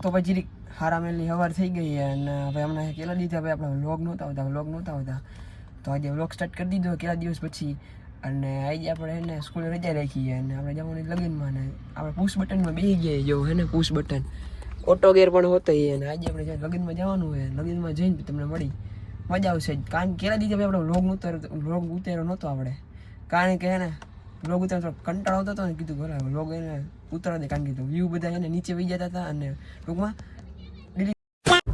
તો પછી હારા મેલની સવાર થઈ ગઈ અને ભાઈ હમણાં કેટલા દિવસ ભાઈ આપણે વ્લોગ નહોતા આવતા તો આજે વ્લોગ સ્ટાર્ટ કરી દીધો કેટલા દિવસ પછી. અને આજે આપણે એને સ્કૂલે રજા રાખી અને આપણે જવાનું લગ્નમાં ને આપણે પુશ બટનમાં બેસી ગયા જો હે ને પુશ બટન ઓટો ગેર પણ હોતો અને આજે આપણે જ્યાં લગ્નમાં જવાનું હોય લગ્નમાં જઈને તમને મળી મજા આવશે. કારણ કે કેટલા દિવસ આપણે વ્લોગ ઉતાર્યો નહોતો આપણે કારણ કે હે ને વ્લોગ ઉતારતો કંટાળો આવતો હતો ને કીધું બરાબર વ્લોગ એને ઉતારવા દે કારણ કે વ્યૂ બધા એને નીચે વહી જતા હતા અને ટૂંકમાં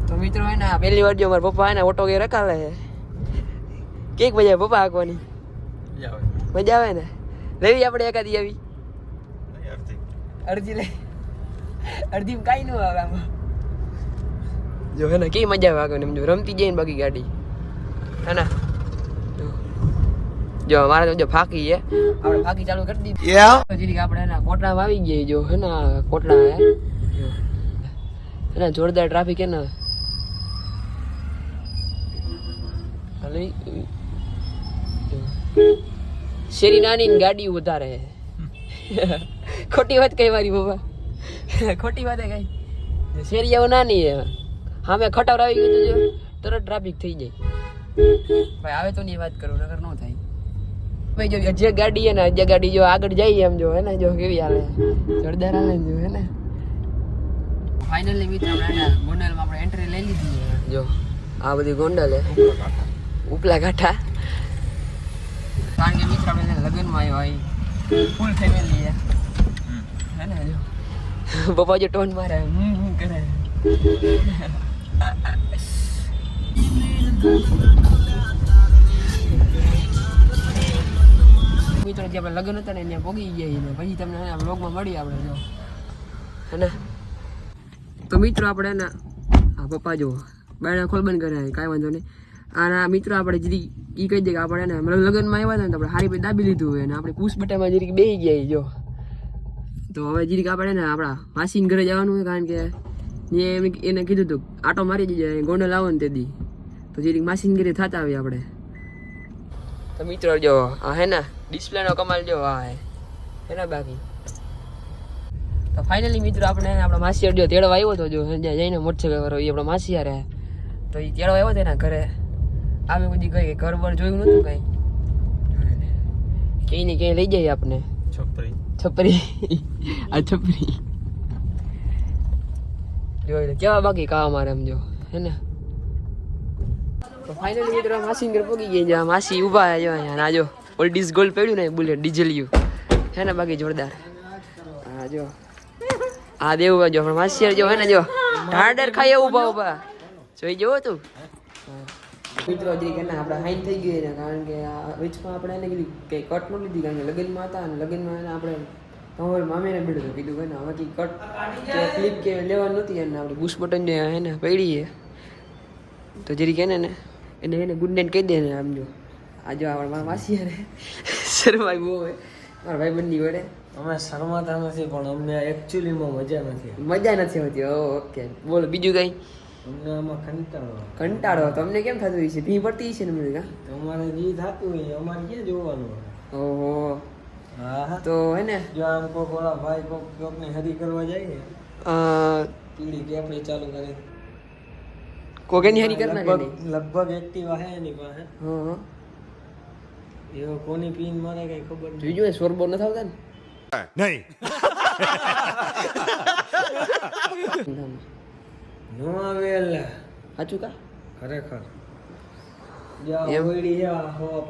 તો મિત્રો હે ને પહેલી વાર જો મારા પપ્પા હે ને ઓટો ગેર રખાવે છે કેક મજા પપ્પા આંકવાની મજા આવે ને લેવી આપણે એકાદી આવી અડધી લે અડધી કાંઈ ન આવે આમાં જો હે ને કેવી મજા આવે આગળ જો રમતી જઈને બાકી ગાડી હે ને જો મારે જો ફાકી છે આપણે ફાકી ચાલુ કરી દીધી જીરીક આપણે હે ને કોટડામાં આવી ગઈ જો હે ને કોટડા હે ને જોરદાર ટ્રાફિક હે ને હાલી શેરી નાની ને ગાડી વધારે ખોટી વાત કઈ મારી બાબા ખોટી વાત કઈ શેરી આવું નાની હે હા મેં ખટાવર આવી ગયું જો તરત ટ્રાફિક થઈ જાય ભાઈ આવે તો ની વાત કરું નગર ન થાય ભાઈ જો જે ગાડી હે ને જે ગાડી જો આગળ જાય એમ જો હે ને જો કેવી હાલે જોરદાર હાલે જો હે ને ફાઇનલી મિત્ર આપણે ગોંડલમાં આપણે એન્ટ્રી લઈ લીધી જો આ બધી ગોંડલ હે ઉપલા ઘાટા કારણ કે મિત્ર આપણે લગ્નમાં આવ્યો હોય ફૂલ ફેમિલી હે ને જો પપ્પા જો ટોન મારે કરે મિત્રો જે આપણે લગ્ન હતા ને ત્યાં પોગી ગયા ને પછી તમને વ્લોગમાં મળી આપણે જો હે તો મિત્રો આપણે ને હા પપ્પા જો બાયણા ખોલ બંધ કરે કાંઈ વાંધો નહીં અને મિત્રો આપણે જીરી એ કહી દઈએ કે આપણે ને લગ્નમાં આવ્યા હતા ને તો આપણે હારી પછી દાબી લીધું હોય ને આપણે પુશ બટામાં જીરીક બેસી ગયા જો તો હવે જીરીક આપણે ને આપણા માસીને ઘરે જવાનું હોય કારણ કે એને કીધું હતું આટો મારી જઈએ ગોંડલ આવો ને તે દી તો જીરીક માસીને ઘરે થતા આવીએ આપણે તો મિત્રો જો આ હે ને ડિસ્પ્લેનો કમાલ જો આ હે ને બાકી તો ફાઇનલી મિત્રો આપણે આપણા માસી જો તેડવા આવ્યો હતો જો જઈને મોટરસાઇકલ વાળો એ આપણા માસી યારે તો એ તેડવા આવ્યો હતો એના ઘરે આવી બધી કઈ ઘર બર જોયું નતું કઈ કઈ ને ક્યાંય લઈ જાય આપણે છપરી આ છપરી જોઈ કેવા બાકી કાવા મારે એમ જો હે ને તો ફાઇનલી મિત્રો માસી ઘર પગી ગઈ જા માસી ઊભા જો અહીંયા જો ઓલ્ડ ઇઝ ગોલ્ડ પડ્યું ને બુલેટ ડીઝલિયું હે ને બાકી જોરદાર હા જો આ દેવું જો પણ માસી જો હે ને જો ઢાંડર ખાઈ ઊભા જોઈ જવો તું મિત્રો હજી કે ના આપણે હાઈન થઈ ગઈ ને કારણ કે આ વીચમાં આપણે એને કીધું કે કટ ન લીધી કારણ કે લગ્નમાં હતા અને લગ્નમાં એને આપણે હવે મામીને બેઠું કીધું કે ના હવે કટ કે ક્લિપ કે લેવાનું નથી અને આપણે બુશ બટન જે હે ને પડી છે તો જરી કે ને એને ગુડ નાઇટ કહી દે ને આમ જો આ જો આપણે મારા માસી રે શરમાઈ બહુ હોય મારા ભાઈ બંધી વડે અમે શરમાતા નથી પણ અમને એકચ્યુઅલીમાં મજા નથી હોતી ઓકે બોલો બીજું કઈ અમને આમાં કંટાળો તમને કેમ થતું હોય છે ભી પડતી છે ને મને તમારે જે થતું હોય અમારે ક્યાં જોવાનું ઓહો હા તો હે ને જો આમ કોક ઓલા ભાઈ કોકને હરી કરવા જાય ને પીડી કેપડી ચાલુ કરે કોકેની હરી કરના કે લગભગ એક્ટિવા હે એની પાસે હા એવો કોની પીન મારે કઈ ખબર નહીં જોજો સોરબો ન થાવતા ને નહીં નો આવે એટલે સાચું કા ખરેખર જ્યાં ઓયડી છે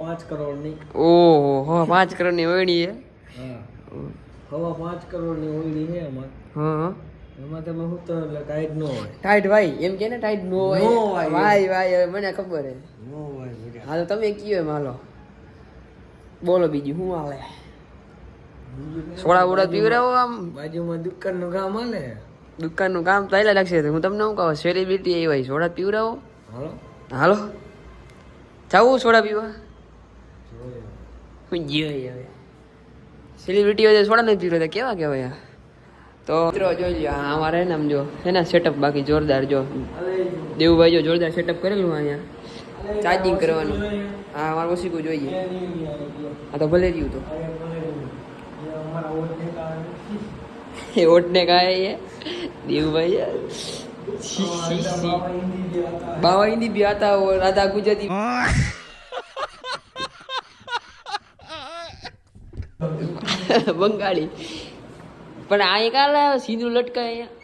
5 કરોડ ની ઓહો 5 કરોડ ની ઓયડી છે હા 5 કરોડ ની ઓયડી છે એમાં હા એમાં તમે હું તો એટલે ટાઈટ નો હોય ટાઈટ ભાઈ એમ કે ને ટાઈટ નો હોય ભાઈ ભાઈ મને ખબર હે નો હોય હાલો તમે કયો એમ હાલો બોલો બીજું શું હાલે સોડા બોડા પીવરાવો આમ બાજુમાં દુકાનનું કામ હાલે દુકાનનું કામ તો આયલા લાગશે હું તમને શું કહું સેલિબ્રિટી આવી ભાઈ સોડા પીવરાવો હાલો હાલો જાવું સોડા પીવા હું જીવાય હવે સેલિબ્રિટી હોય સોડા નથી પીવરાતા કેવા કહેવાય તો મિત્રો જોઈ લો અમારે ને આમ જો એના સેટઅપ બાકી જોરદાર જો દેવુભાઈ જો જોરદાર સેટઅપ કરેલું અહીંયા ચાર્જિંગ કરવાનું હા અમારે ઓછીકું જોઈએ હા તો ભલે રહ્યું તો એ ઓટને કાંઈ દેવભાઈ યાર છી છી છી બાવા હિન્દી भी आता हो राधा गुजराती બંગાળી પણ આ એક આલે સીધું લટકાય અહીંયા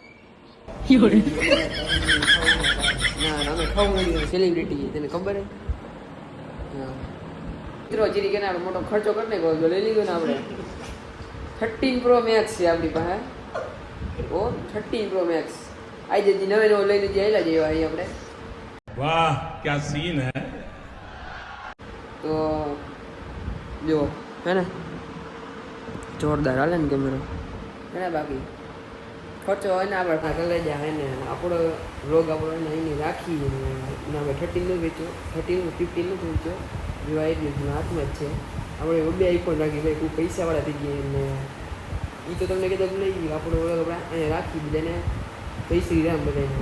ના અમે ખાવું નથી સેલિબ્રિટી તને ખબર હે મિત્રો જીરી કે ના મોટો ખર્ચો કરી નાખ્યો તો લઈ લીધો ને આપણે 13 Pro Max છે આપણી પાસે ઓ 13 Pro Max આજે જે નવે નવો લઈને જે આયેલા જેવા અહીં આપણે વાહ क्या सीन है તો જો હે ને જોરદાર હાલે ને કેમેરો હે ને બાકી ખર્ચો હોય ને આપણે પાસે લઈ જાય ને આપણો રોગ આપણો એને રાખી ને આપણે 13 નું વેચો 13 15 નું વેચો જેવા એટલું હાથમાં જ છે આપણે બે આઈફોન રાખી ભાઈ કોઈ પૈસાવાળા થઈ ગયા ને એ તો તમને કીધું લઈ ગયું આપણો ઓળખ આપણે અહીંયા રાખી બધાને પૈસા રામ બધાને